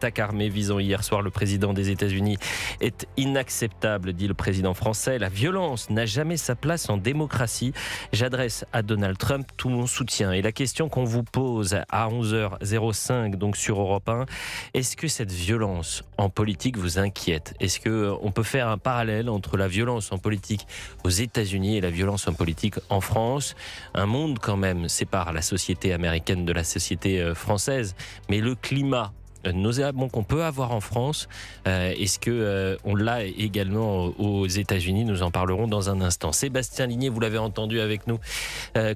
L'attaque armée visant hier soir le président des États-Unis est inacceptable, dit le président français. La violence n'a jamais sa place en démocratie. J'adresse à Donald Trump tout mon soutien. Et la question qu'on vous pose à 11h05, donc sur Europe 1, est-ce que cette violence en politique vous inquiète? Est-ce qu'on peut faire un parallèle entre la violence en politique aux États-Unis et la violence en politique en France? Un monde quand même sépare la société américaine de la société française, mais le climat nauséabond qu'on peut avoir en France, est-ce que on l'a également aux États-Unis? Nous en parlerons dans un instant. Sébastien Ligné, vous l'avez entendu avec nous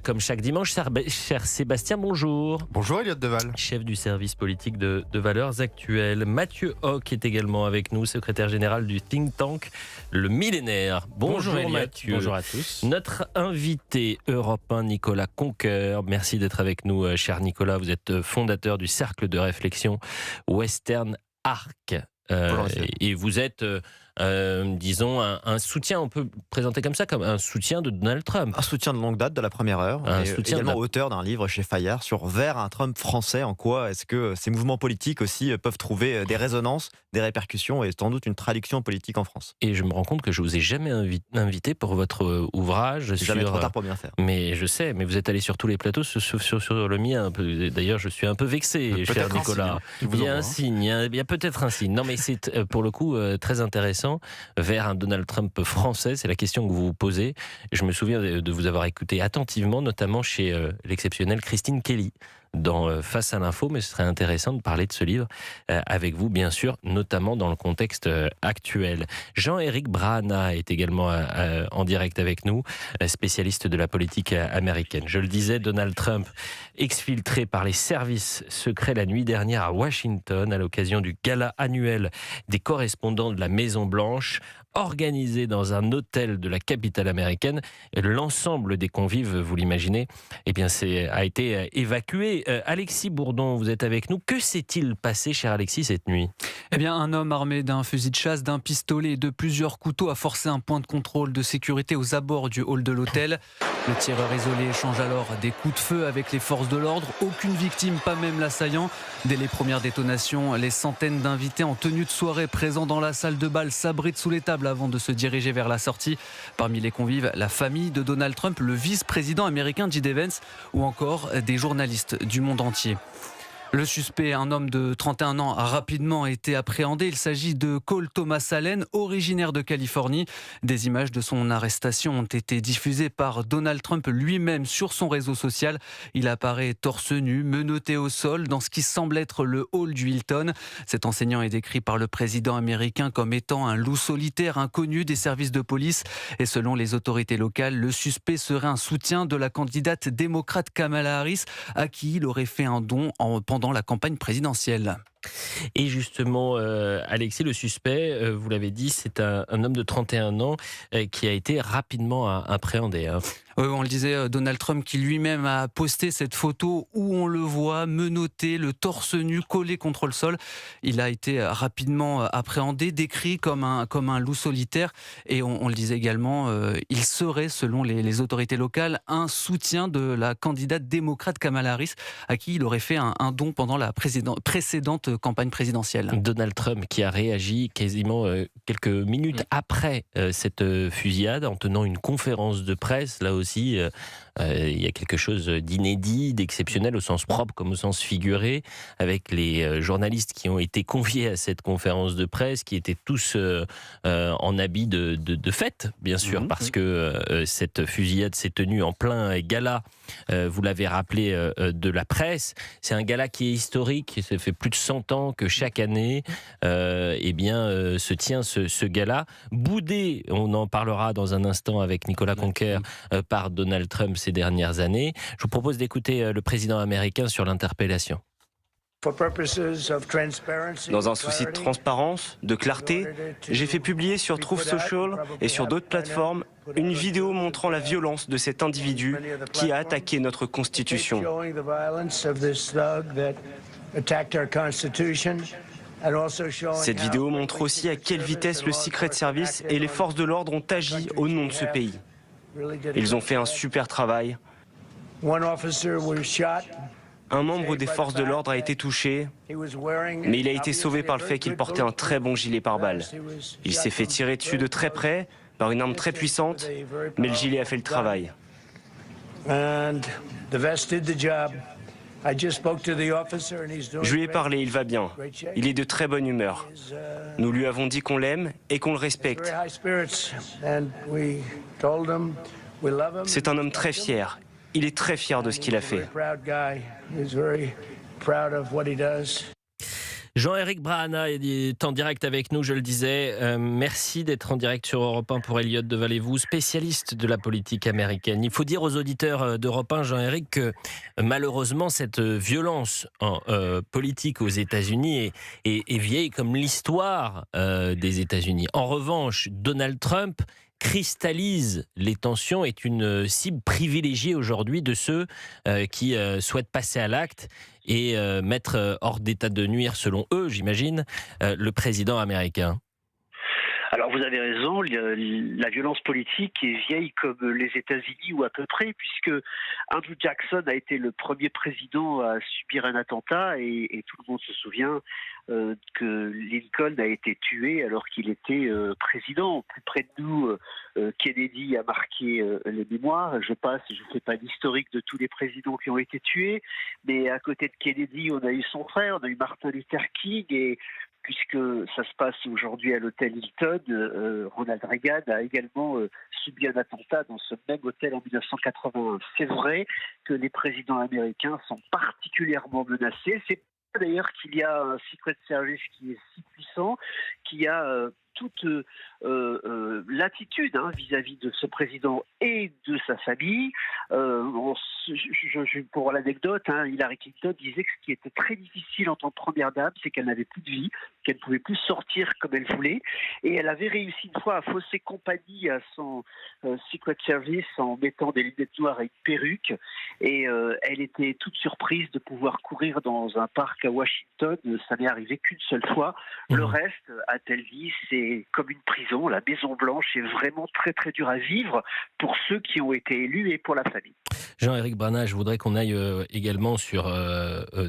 comme chaque dimanche. Cher Sébastien, bonjour. Bonjour Elliott Deval. Chef du service politique de Valeurs Actuelles. Mathieu Hoc est également avec nous, secrétaire général du think tank Le Millénaire. Bonjour Mathieu. Bonjour à tous. Notre invité européen, Nicolas Conquer. Merci d'être avec nous, cher Nicolas. Vous êtes fondateur du Cercle de réflexion Western Arc. Et vous êtes, disons, un soutien, on peut présenter comme ça, comme un soutien de Donald Trump. Un soutien de longue date de la première heure. Un et soutien également auteur d'un livre chez Fayard sur Vers un Trump français. En quoi est-ce que ces mouvements politiques aussi peuvent trouver des résonances, des répercussions et sans doute une traduction politique en France. Et je me rends compte que je vous ai jamais invité pour votre ouvrage. Jamais trop tard pour bien faire. Mais je sais, mais vous êtes allé sur tous les plateaux, sur le mien. D'ailleurs, je suis un peu vexé, cher Nicolas. Il y a un signe, il y a peut-être un signe. Non, mais c'est pour le coup très intéressant. Vers un Donald Trump français, c'est la question que vous vous posez. Je me souviens de vous avoir écouté attentivement, notamment chez l'exceptionnelle Christine Kelly, dans Face à l'info, mais ce serait intéressant de parler de ce livre avec vous, bien sûr, notamment dans le contexte actuel. Jean-Éric Brahana est également en direct avec nous, spécialiste de la politique américaine. Je le disais, Donald Trump exfiltré par les services secrets la nuit dernière à Washington à l'occasion du gala annuel des correspondants de la Maison-Blanche, organisé dans un hôtel de la capitale américaine. Et l'ensemble des convives, vous l'imaginez, eh bien, a été évacué. Alexis Bourdon, vous êtes avec nous. Que s'est-il passé, cher Alexis, cette nuit? Eh bien, un homme armé d'un fusil de chasse, d'un pistolet et de plusieurs couteaux a forcé un point de contrôle de sécurité aux abords du hall de l'hôtel. Le tireur isolé échange alors des coups de feu avec les forces de l'ordre. Aucune victime, pas même l'assaillant. Dès les premières détonations, les centaines d'invités en tenue de soirée présents dans la salle de bal s'abritent sous les tables avant de se diriger vers la sortie. Parmi les convives, la famille de Donald Trump, le vice-président américain J.D. Vance ou encore des journalistes du monde entier. Le suspect, un homme de 31 ans, a rapidement été appréhendé. Il s'agit de Cole Thomas Allen, originaire de Californie. Des images de son arrestation ont été diffusées par Donald Trump lui-même sur son réseau social. Il apparaît torse nu, menotté au sol, dans ce qui semble être le hall du Hilton. Cet enseignant est décrit par le président américain comme étant un loup solitaire inconnu des services de police. Et selon les autorités locales, le suspect serait un soutien de la candidate démocrate Kamala Harris, à qui il aurait fait un don pendant la campagne présidentielle. Et justement, Alexis, le suspect, vous l'avez dit, c'est un homme de 31 ans qui a été rapidement appréhendé. On le disait, Donald Trump qui lui-même a posté cette photo où on le voit menotté, le torse nu, collé contre le sol. Il a été rapidement appréhendé, décrit comme un loup solitaire. Et on le disait également, il serait, selon les autorités locales, un soutien de la candidate démocrate Kamala Harris, à qui il aurait fait un don pendant la précédente campagne présidentielle. Donald Trump qui a réagi quasiment quelques minutes après cette fusillade en tenant une conférence de presse. Là aussi, il y a quelque chose d'inédit, d'exceptionnel au sens propre comme au sens figuré, avec les journalistes qui ont été conviés à cette conférence de presse, qui étaient tous en habit de fête, bien sûr, parce que cette fusillade s'est tenue en plein gala, vous l'avez rappelé, de la presse. C'est un gala qui est historique, ça fait plus de 100 ans que chaque année se tient ce gala, boudé, on en parlera dans un instant avec Nicolas Conquer, par Donald Trump ces dernières années. Je vous propose d'écouter le président américain sur l'interpellation. Dans un souci de transparence, de clarté, j'ai fait publier sur Truth Social et sur d'autres plateformes une vidéo montrant la violence de cet individu qui a attaqué notre Constitution. Cette vidéo montre aussi à quelle vitesse le Secret Service et les forces de l'ordre ont agi au nom de ce pays. Ils ont fait un super travail. Un membre des forces de l'ordre a été touché, mais il a été sauvé par le fait qu'il portait un très bon gilet pare-balles. Il s'est fait tirer dessus de très près par une arme très puissante, mais le gilet a fait le travail. Je lui ai parlé, il va bien. Il est de très bonne humeur. Nous lui avons dit qu'on l'aime et qu'on le respecte. C'est un homme très fier. Il est très fier de ce qu'il a fait. Jean-Éric Brahana est en direct avec nous, je le disais. Merci d'être en direct sur Europe 1 pour Elliott de Vallée-Vous, spécialiste de la politique américaine. Il faut dire aux auditeurs d'Europe 1, Jean-Éric, que malheureusement, cette violence politique aux États-Unis est vieille comme l'histoire des États-Unis. En revanche, Donald Trump cristallise les tensions, est une cible privilégiée aujourd'hui de ceux qui souhaitent passer à l'acte et mettre hors d'état de nuire, selon eux, j'imagine, le président américain. Alors vous avez raison, la violence politique est vieille comme les États-Unis ou à peu près, puisque Andrew Jackson a été le premier président à subir un attentat et tout le monde se souvient que Lincoln a été tué alors qu'il était président. Plus près de nous, Kennedy a marqué les mémoires. Je ne fais pas d'historique de tous les présidents qui ont été tués, mais à côté de Kennedy, on a eu son frère, on a eu Martin Luther King et puisque ça se passe aujourd'hui à l'hôtel Hilton, Ronald Reagan a également subi un attentat dans ce même hôtel en 1981. C'est vrai que les présidents américains sont particulièrement menacés. C'est d'ailleurs qu'il y a un Secret Service qui est si puissant, qui a toute l'attitude vis-à-vis de ce président et de sa famille. Pour l'anecdote, Hillary Clinton disait que ce qui était très difficile en tant que première dame, c'est qu'elle n'avait plus de vie, qu'elle ne pouvait plus sortir comme elle voulait, et elle avait réussi une fois à fausser compagnie à son Secret Service en mettant des lunettes noires et une perruque, et elle était toute surprise de pouvoir courir dans un parc à Washington. Ça n'est arrivé qu'une seule fois. Le reste, a-t-elle dit, c'est comme une prison. La Maison Blanche est vraiment très très dure à vivre pour ceux qui ont été élus et pour la famille. Jean-Éric Brahana, je voudrais qu'on aille également sur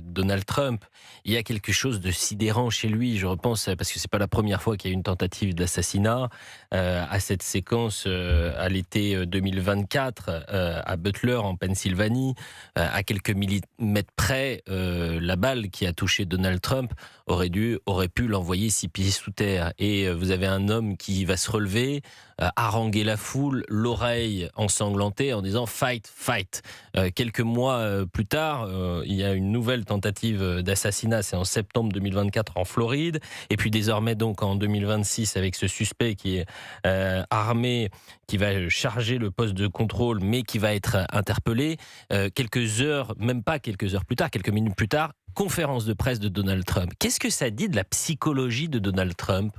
Donald Trump. Il y a quelque chose de sidérant chez lui, je repense, parce que c'est pas la première fois qu'il y a eu une tentative d'assassinat, à cette séquence à l'été 2024 à Butler en Pennsylvanie, à quelques millimètres près, la balle qui a touché Donald Trump aurait pu l'envoyer 6 pieds sous terre. Et vous avez un homme qui va se relever, haranguer la foule, l'oreille ensanglantée en disant « fight, fight ». Quelques mois plus tard, il y a une nouvelle tentative d'assassinat, c'est en septembre 2024 en Floride, et puis désormais donc en 2026 avec ce suspect qui est armé, qui va charger le poste de contrôle, mais qui va être interpellé. Quelques heures, même pas quelques heures plus tard, quelques minutes plus tard, conférence de presse de Donald Trump. Qu'est-ce que ça dit de la psychologie de Donald Trump ?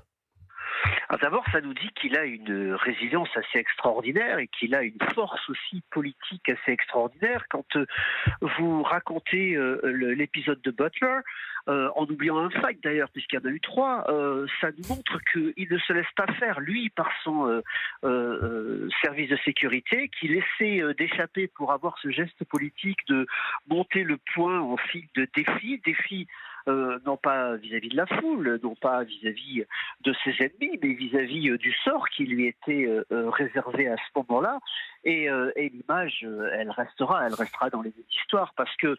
D'abord, ça nous dit qu'il a une résilience assez extraordinaire et qu'il a une force aussi politique assez extraordinaire. Quand vous racontez l'épisode de Butler, en oubliant un fight d'ailleurs, puisqu'il y en a eu 3, ça nous montre qu'il ne se laisse pas faire, lui, par son service de sécurité, qui laissait d'échapper pour avoir ce geste politique de monter le poing en signe de défi, non pas vis-à-vis de la foule, non pas vis-à-vis de ses ennemis, mais vis-à-vis du sort qui lui était réservé à ce moment-là. Et l'image, elle restera dans les histoires, parce que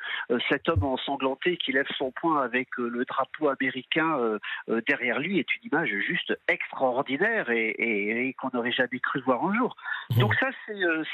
cet homme ensanglanté qui lève son poing avec le drapeau américain derrière lui est une image juste extraordinaire et qu'on n'aurait jamais cru voir un jour. Donc ça,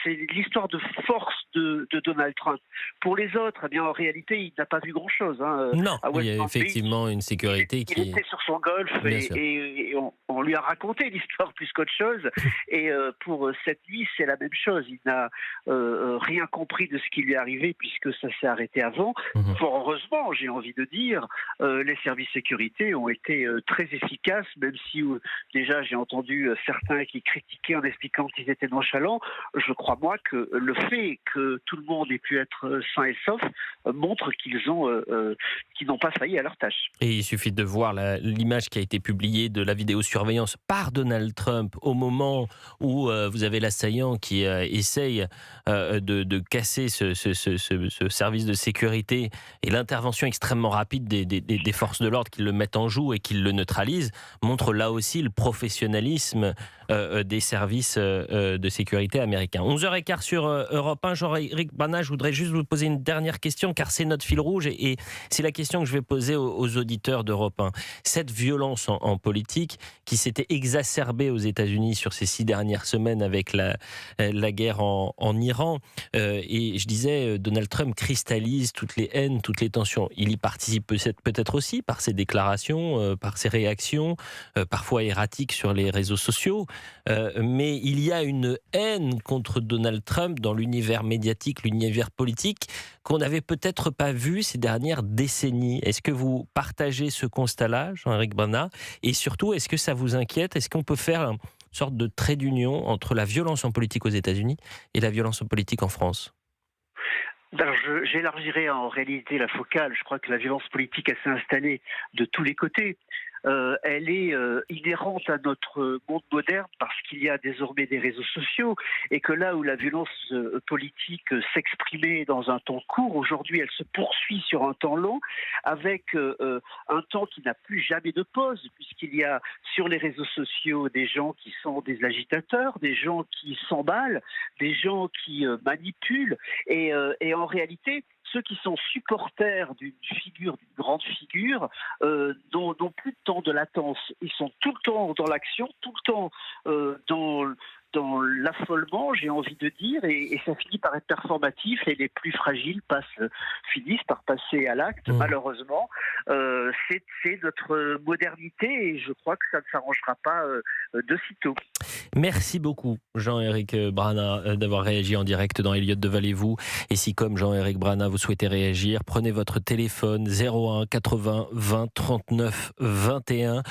c'est l'histoire de force de Donald Trump. Pour les autres, eh bien, en réalité, il n'a pas vu grand-chose. Non, il y a effectivement une sécurité qui... Il était sur son golf et on lui a raconté l'histoire plus qu'autre chose. Et pour cette nuit, c'est la même chose. Il n'a rien compris de ce qui lui est arrivé puisque ça s'est arrêté avant. Fort heureusement, j'ai envie de dire, les services de sécurité ont été très efficaces, même si déjà j'ai entendu certains qui critiquaient en expliquant qu'ils étaient nonchalants. Je crois, moi, que le fait que tout le monde ait pu être sain et sauf montre qu'ils n'ont pas failli à leur tâche. Et il suffit de voir l'image qui a été publiée de la vidéosurveillance surveillance par Donald Trump au moment où vous avez l'assaillant qui essaye de casser ce service de sécurité et l'intervention extrêmement rapide des forces de l'ordre qui le mettent en joue et qui le neutralisent, montre là aussi le professionnalisme des services de sécurité américains. 11h15 sur Europe 1. Jean-Éric Brana, je voudrais juste vous poser une dernière question, car c'est notre fil rouge et c'est la question que je vais poser aux auditeurs d'Europe 1. Cette violence en politique qui s'était exacerbée aux États-Unis sur ces 6 dernières semaines avec la guerre en Iran, et je disais, Donald Trump cristallise toutes les haines, toutes les tensions. Il y participe peut-être aussi par ses déclarations, par ses réactions, parfois erratiques sur les réseaux sociaux, mais il y a une haine contre Donald Trump dans l'univers médiatique, l'univers politique, qu'on n'avait peut-être pas vu ces dernières décennies. Est-ce que vous partagez ce constat-là, Jean-Éric Brana ? Et surtout, est-ce que ça vous inquiète ? Est-ce qu'on peut faire une sorte de trait d'union entre la violence en politique aux États-Unis et la violence en politique en France ? J'élargirai en réalité la focale. Je crois que la violence politique, elle s'est installée de tous les côtés. Elle est inhérente à notre monde moderne parce qu'il y a désormais des réseaux sociaux et que là où la violence politique s'exprimait dans un temps court, aujourd'hui elle se poursuit sur un temps long avec un temps qui n'a plus jamais de pause, puisqu'il y a sur les réseaux sociaux des gens qui sont des agitateurs, des gens qui s'emballent, des gens qui manipulent et en réalité ceux qui sont supporters d'une grande figure, n'ont plus de temps de latence. Ils sont tout le temps dans l'action, tout le temps dans l'affolement, j'ai envie de dire, et ça finit par être performatif, et les plus fragiles finissent par passer à l'acte. Malheureusement, c'est notre modernité, et je crois que ça ne s'arrangera pas de sitôt. Merci beaucoup, Jean-Éric Brana, d'avoir réagi en direct dans Elliott de Vallée-vous. Et si, comme Jean-Éric Brana, vous souhaitez réagir, prenez votre téléphone 01 80 20 39 21.